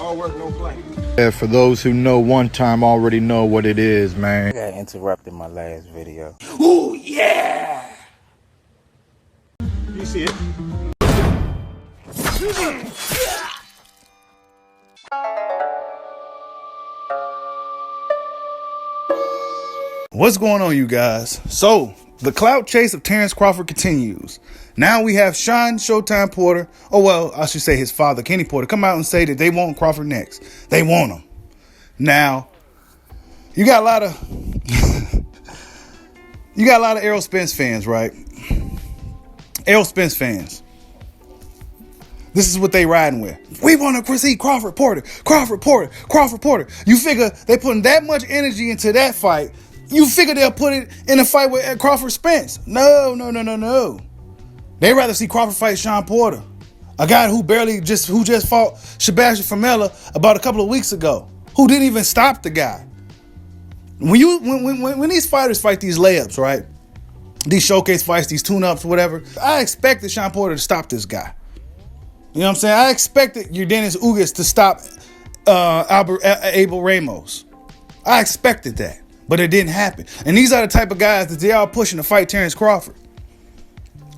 All work, no play. Yeah, for those who know one time already know what it is, man. I got interrupted my last video. Ooh, yeah! You see it? What's going on, you guys? So, the clout chase of Terence Crawford continues. Now we have Sean Showtime Porter, oh well, I should say his father, Kenny Porter, come out and say that they want Crawford next. They want him. Now, you got a lot of Errol Spence fans, right? Errol Spence fans. This is what they riding with. We want to see Crawford Porter, Crawford Porter, Crawford Porter. You figure they putting that much energy into that fight. You figure they'll put it in a fight with Crawford Spence. No. They'd rather see Crawford fight Sean Porter, a guy who just fought Sebastian Formella about a couple of weeks ago, who didn't even stop the guy. When these fighters fight these layups, right? These showcase fights, these tune-ups, whatever. I expected Sean Porter to stop this guy. You know what I'm saying? I expected your Dennis Ugas to stop Abel Ramos. I expected that. But it didn't happen. And these are the type of guys that they are pushing to fight Terence Crawford.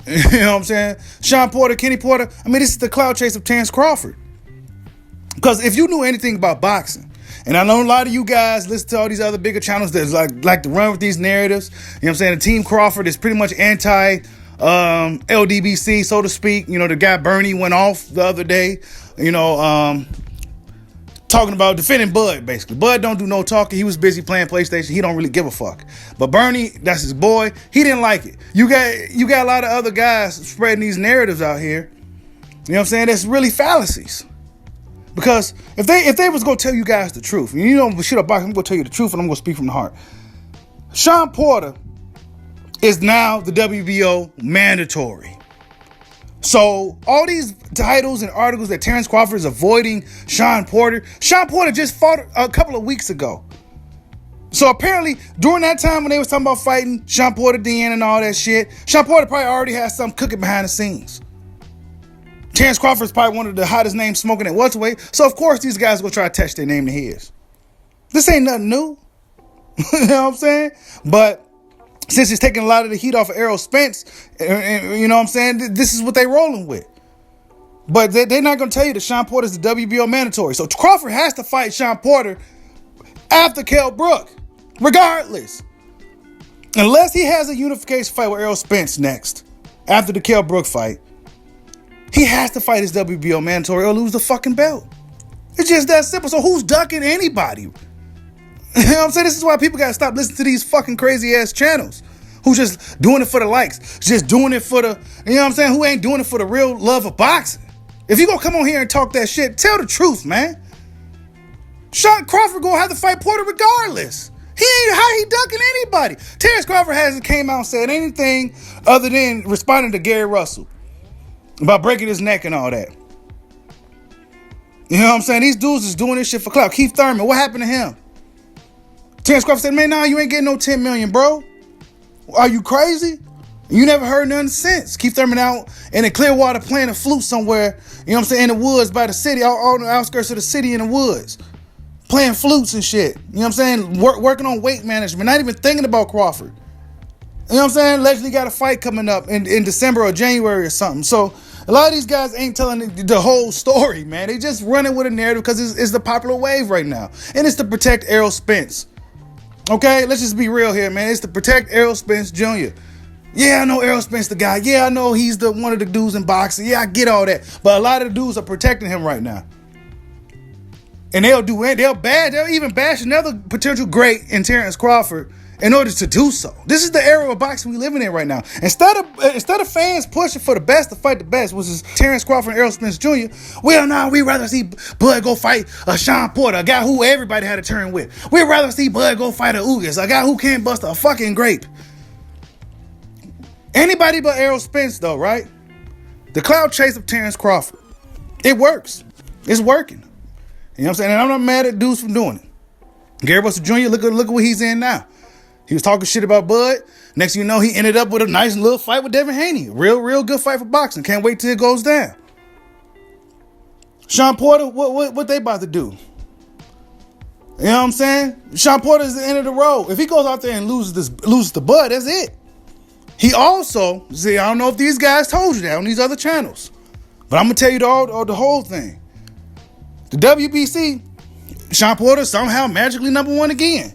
You know what I'm saying? Sean Porter, Kenny Porter. I mean, this is the clout chase of Terence Crawford. Because if you knew anything about boxing, and I know a lot of you guys listen to all these other bigger channels that like to run with these narratives. You know what I'm saying? The Team Crawford is pretty much anti LDBC, so to speak. You know, the guy Bernie went off the other day. You know, talking about defending Bud, basically. Bud don't do no talking. He was busy playing PlayStation. He don't really give a fuck. But Bernie, that's his boy. He didn't like it. You got a lot of other guys spreading these narratives out here. You know what I'm saying? That's really fallacies. Because if they was gonna tell you guys the truth, and you know shit about boxing, I'm gonna tell you the truth and I'm gonna speak from the heart. Sean Porter is now the WBO mandatory. So all these titles and articles that Terence Crawford is avoiding Sean Porter just fought a couple of weeks ago. So apparently during that time when they was talking about fighting Sean Porter, Deanna and all that shit, Sean Porter probably already had something cooking behind the scenes. Terence Crawford is probably one of the hottest names smoking at welterweight. So of course these guys gonna try to attach their name to his. This ain't nothing new. You know what I'm saying? But since it's taking a lot of the heat off of Errol Spence, and you know what I'm saying, this is what they rolling with. But they're not going to tell you that Sean Porter is the WBO mandatory. So Crawford has to fight Sean Porter after Kell Brook, regardless. Unless he has a unification fight with Errol Spence next, after the Kell Brook fight, he has to fight his WBO mandatory or lose the fucking belt. It's just that simple. So who's ducking anybody? You know what I'm saying? This is why people gotta stop listening to these fucking crazy ass channels who just doing it for the likes, just doing it for the, you know what I'm saying, who ain't doing it for the real love of boxing. If you gonna come on here and talk that shit, tell the truth, man. Sean Crawford gonna have to fight Porter regardless. How he ducking anybody? Terence Crawford hasn't came out and said anything other than responding to Gary Russell about breaking his neck and all that. You know what I'm saying? These dudes is doing this shit for clout. Keith Thurman, what happened to him? Terence Crawford said, man, nah, you ain't getting no 10 million, bro. Are you crazy? You never heard nothing since. Keith Thurman out in the Clearwater playing a flute somewhere, you know what I'm saying, in the woods by the city, on the outskirts of the city in the woods. Playing flutes and shit. You know what I'm saying? Working on weight management, not even thinking about Crawford. You know what I'm saying? Allegedly got a fight coming up in December or January or something. So a lot of these guys ain't telling the whole story, man. They just running with a narrative because it's the popular wave right now. And it's to protect Errol Spence. Okay, let's just be real here, man. It's to protect Errol Spence Jr. Yeah, I know Errol Spence the guy. Yeah, I know he's one of the dudes in boxing. Yeah, I get all that. But a lot of the dudes are protecting him right now. And they'll even bash another potential great in Terence Crawford in order to do so. This is the era of boxing we living in right now. Instead of fans pushing for the best to fight the best, which is Terence Crawford and Errol Spence Jr., well, now we'd rather see Bud go fight a Sean Porter, a guy who everybody had a turn with. We'd rather see Bud go fight a Ugas, a guy who can't bust a fucking grape. Anybody but Errol Spence, though, right? The clout chase of Terence Crawford. It works. It's working. You know what I'm saying? And I'm not mad at dudes for doing it. Gary Russell Jr., look at what he's in now. He was talking shit about Bud. Next thing you know, he ended up with a nice little fight with Devin Haney. Real good fight for boxing. Can't wait till it goes down. Sean Porter, what they about to do? You know what I'm saying? Sean Porter is the end of the road. If he goes out there and loses the Bud, that's it. He also, see, I don't know if these guys told you that on these other channels, but I'm gonna tell you the whole thing. The WBC, Sean Porter somehow magically number 1 again.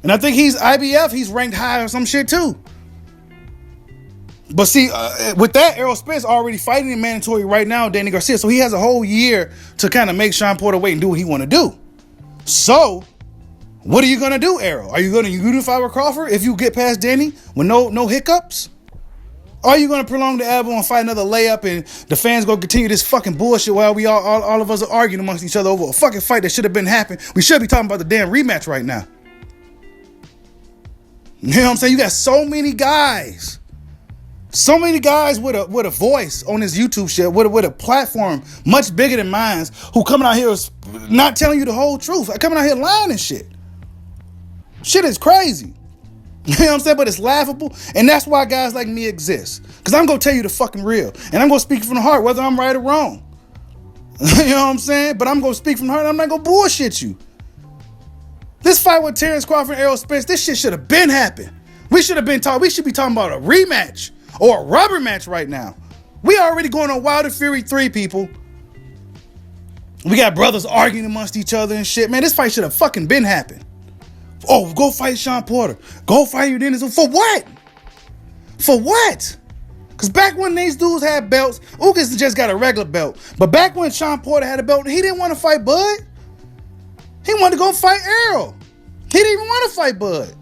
And I think he's IBF, he's ranked high or some shit too. But see, with that, Errol Spence already fighting in mandatory right now, Danny Garcia. So he has a whole year to kind of make Sean Porter wait and do what he want to do. So, what are you going to do, Errol? Are you going to unify with Crawford if you get past Danny with no hiccups? Or are you going to prolong the elbow and fight another layup and the fans going to continue this fucking bullshit while we all of us are arguing amongst each other over a fucking fight that should have been happening? We should be talking about the damn rematch right now. You know what I'm saying? You got so many guys. So many guys with a voice on this YouTube shit, with a platform much bigger than mine, who coming out here not telling you the whole truth. Coming out here lying and shit. Shit is crazy. You know what I'm saying? But it's laughable. And that's why guys like me exist. Because I'm going to tell you the fucking real. And I'm going to speak from the heart, whether I'm right or wrong. You know what I'm saying? But I'm going to speak from the heart and I'm not going to bullshit you. This fight with Terence Crawford and Errol Spence, this shit should have been happened. We should be talking about a rematch. Or a rubber match right now. We already going on Wilder Fury 3, people. We got brothers arguing amongst each other and shit. Man, this fight should have fucking been happened. Oh, go fight Sean Porter. Go fight you Dennis. For what? For what? Because back when these dudes had belts, Ugas just got a regular belt. But back when Sean Porter had a belt, he didn't want to fight Bud. He wanted to go fight Errol. He didn't even want to fight Bud.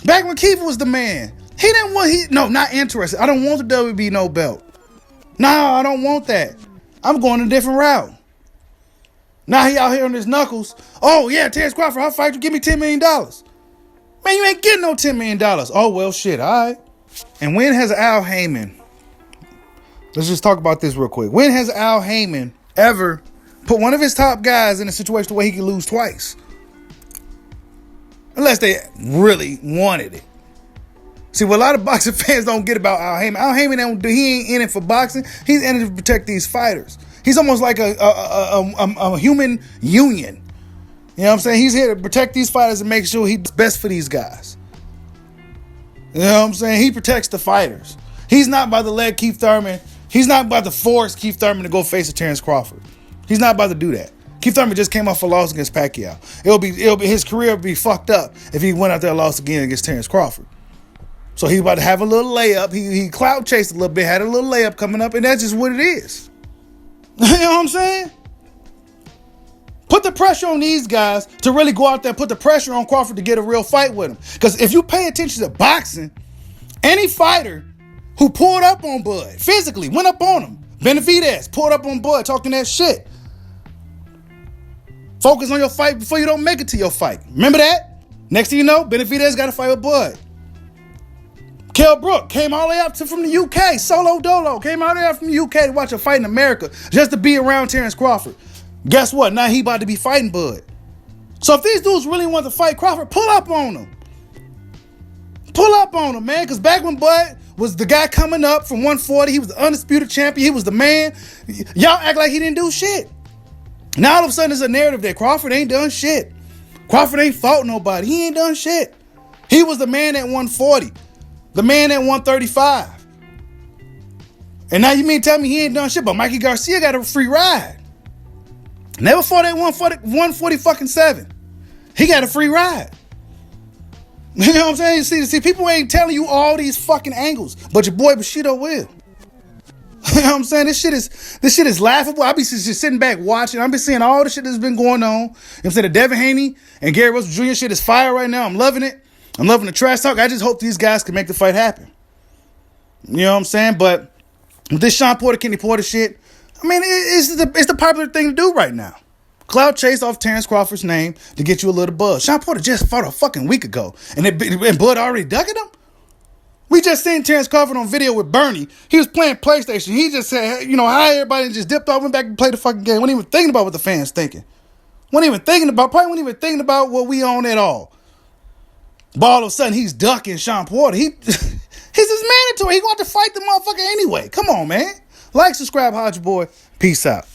Back when Keith was the man. He didn't want, not interested. I don't want the WB no belt. No, I don't want that. I'm going a different route. Now he out here on his knuckles. Oh yeah, Terence Crawford, I'll fight you. Give me $10 million. Man, you ain't getting no $10 million. Oh well, shit, all right. And when has Al Heyman, let's just talk about this real quick. When has Al Heyman ever put one of his top guys in a situation where he could lose twice? Unless they really wanted it. See, what a lot of boxing fans don't get about Al Heyman, he ain't in it for boxing. He's in it to protect these fighters. He's almost like a human union. You know what I'm saying? He's here to protect these fighters and make sure he's best for these guys. You know what I'm saying? He protects the fighters. He's not about to let Keith Thurman, he's not about to force Keith Thurman to go face a Terence Crawford. He's not about to do that. Keith Thurman just came off a loss against Pacquiao. It'll be his career would be fucked up if he went out there and lost again against Terence Crawford. So he's about to have a little layup. He clout chased a little bit, had a little layup coming up, and that's just what it is. You know what I'm saying? Put the pressure on these guys to really go out there and put the pressure on Crawford to get a real fight with him. Because if you pay attention to boxing, any fighter who pulled up on Bud, physically went up on him, Benavidez pulled up on Bud talking that shit. Focus on your fight before you don't make it to your fight. Remember that? Next thing you know, Benavidez got to fight with Bud. Kell Brook came all the way up from the UK. Solo Dolo came all the way up from the UK to watch a fight in America just to be around Terence Crawford. Guess what? Now he about to be fighting Bud. So if these dudes really want to fight Crawford, pull up on him. Pull up on him, man. Because back when Bud was the guy coming up from 140, he was the undisputed champion. He was the man. Y'all act like he didn't do shit. Now all of a sudden there's a narrative that Crawford ain't done shit. Crawford ain't fought nobody. He ain't done shit. He was the man at 140. The man at 135. And now you mean tell me he ain't done shit, but Mikey Garcia got a free ride. Never fought at 140 fucking 7. He got a free ride. You know what I'm saying? See, people ain't telling you all these fucking angles, but your boy Bushido will. You know what I'm saying? This shit is laughable. I be just sitting back watching. I've been seeing all the shit that's been going on. You know what I'm saying? The Devin Haney and Gary Russell Jr. shit is fire right now. I'm loving it. I'm loving the trash talk. I just hope these guys can make the fight happen. You know what I'm saying? But with this Sean Porter, Kenny Porter shit, I mean, it's the popular thing to do right now. Clout chased off Terence Crawford's name to get you a little buzz. Sean Porter just fought a fucking week ago, and Bud already ducking him? We just seen Terence Crawford on video with Bernie. He was playing PlayStation. He just said, hi everybody, and just dipped off, went back and played the fucking game. Wasn't even thinking about what the fans thinking. Probably wasn't even thinking about what we own at all. But all of a sudden, he's ducking Sean Porter. He's his mandatory. He going to fight the motherfucker anyway. Come on, man. Like, subscribe, Hodge Boy. Peace out.